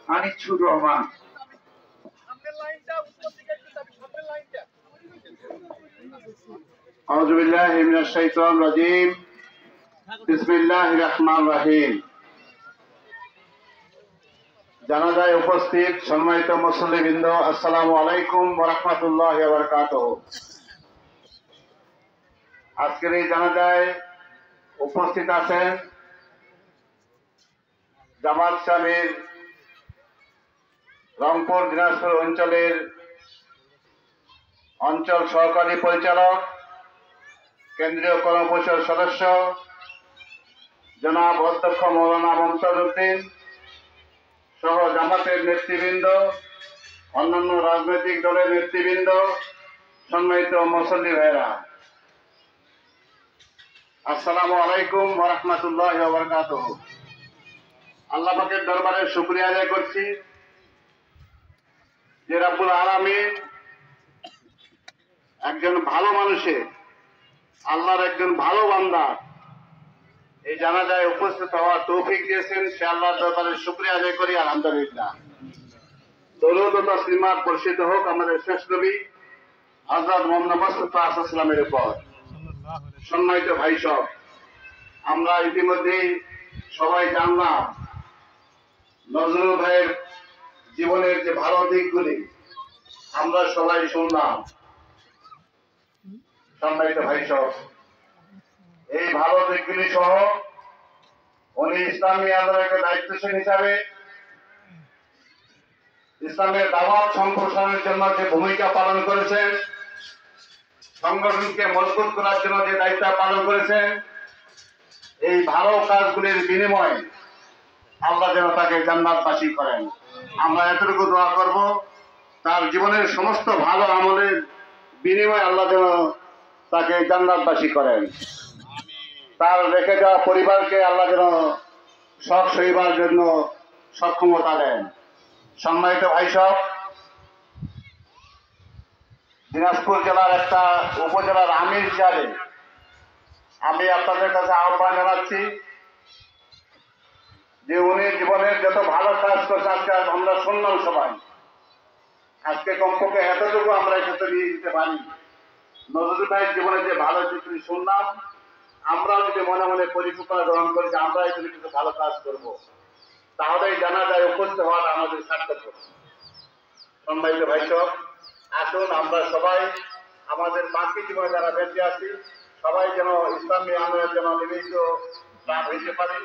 আনিছুর রহমান। আউযু বিল্লাহি মিনাশ শাইতানির রাজীম। বিসমিল্লাহির রহমানির রহিম। জানাজায় উপস্থিত সম্মানিত মুসল্লিবৃন্দ, আসসালামু আলাইকুম ওয়া রাহমাতুল্লাহি ওয়া বারাকাতুহু। আজকের এই জানাজায় উপস্থিত আছেন জামাত ইসলামীর রংপুর দিনাজপুর অঞ্চলের অঞ্চল সহকারী পরিচালক, কেন্দ্রীয় কর্মপরিষদ সদস্য জনাব অধ্যক্ষ মৌলানা মমতাজ উদ্দিন সহ জামাতের নেতৃবৃন্দ, অন্যান্য রাজনৈতিক দলের নেতৃবৃন্দ, সম্মানিত মুসল্লি ভাইরা, আসসালামু আলাইকুম ওয়া রাহমাতুল্লাহি ওয়া বারাকাতুহু। আল্লাহ পাকের দরবারে শুকরিয়া আদায় করছি যে রব্বুল আলামিন একজন ভালো মানুষের, আল্লাহর একজন ভালো বান্দা এই জানাজায় উপস্থিত হওয়ার তৌফিক দিয়েছেন। সে আল্লাহর দরবারে শুকরিয়া আদায় করি, আলহামদুলিল্লাহ। দরুদ ও তাসলিমাত বর্ষিত হোক আমাদের শেষ নবী হযরত মুহাম্মদ মুস্তাফা সাল্লাল্লাহু আলাইহি ওয়াসাল্লামের উপর। সম্মানিত ভাই সব, আমরা ইতিমধ্যেই সবাই জানলাম নজরুল ভাইয়ের জীবনের যে ভালো দিকগুলি আমরা সবাই শুনলাম। সম্মানিত ভাই সব, এই ভালো দিকগুলি সহ উনি ইসলামী আন্দোলনের দায়িত্বশীল হিসাবে ইসলামের দাওয়াত সম্প্রসারণের জন্য যে ভূমিকা পালন করেছেন, সংগঠনকে মজবুত করার জন্য যে দায়িত্ব পালন করেছেন, এই ভালো কাজগুলির বিনিময়ে আল্লাহ যেন তাকে জান্নাতবাসী করেন। আমরা এতটুকু দোয়া করব, তার জীবনের সমস্ত ভালো আমলের বিনিময়ে আল্লাহ যেন তাকে জান্নাতবাসী করেন। তার রেখে যাওয়া পরিবারকে আল্লাহ যেন সব সহিবার জন্য সক্ষমতা দেন। সম্মানিত ভাই সব, দিনাজপুর জেলার একটা উপজেলার আমির হিসাবে আমি আপনাদের কাছে আহ্বান জানাচ্ছি যে উনি জীবনের যত ভালো কাজ করছে আজকে আমরা শুনলাম সবাই, আজকে কমপক্ষে এতটুকু আমরা একসাথে নিয়ে দিতে পারি। নজরুল ভাইয়ের জীবনে যে ভালো চিত্র শুনলাম, আমরাও যদি মনে মনে পরিকল্পনা গ্রহণ করি যে আমরা এখানে কিছু ভালো কাজ করবো, তাহলেই জানা যায় উপস্থিত হওয়ার আমাদের সার্থক হবে। সম্মানিত ভাই সব, আসুন আমরা সবাই আমাদের বাকি জীবনে যারা বেঁচে আছি সবাই যেন ইসলামী আন্দোলনের জন্য নিবেদিত প্রাণ হইতে পারি,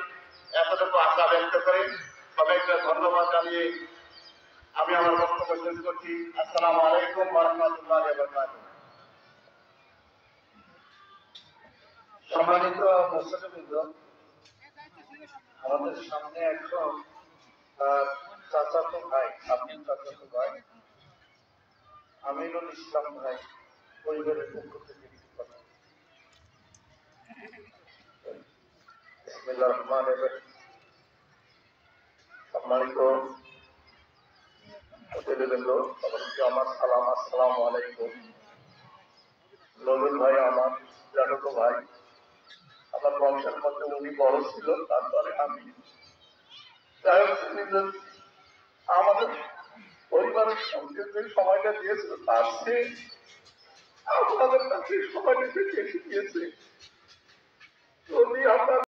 এতটুকু আশা ব্যক্ত করে সবাইকে ধন্যবাদ জানিয়ে আমি আমার বক্তব্য শেষ করছি। আসসালামু আলাইকুম ওয়া রাহমাতুল্লাহি ওয়া বারাকাতুহু। সম্মানিত মুসলিমবৃন্দ, আমাদের সামনে একজন চাচাতো ভাই, আপনি চাচাতো ভাই আমিনুল ইসলাম ভাই পরিবারের পক্ষ থেকে কথা। বিসমিল্লাহির রহমানির রহিম। সম্মানিত অতিথিবৃন্দ, সবাইকে আমার সালাম, আসসালামু আলাইকুম। নজরুল ভাই আমার জানতো ভাই, আমার বংশের মধ্যে উনি বড় ছিল, তারপরে আমি। যাই হোক, আমাদের পরিবারের সঙ্গে যে সময়টা দিয়েছিল তার চেয়ে আপনাদের কাছে সময়টা বেশি দিয়েছে। যদি আপনার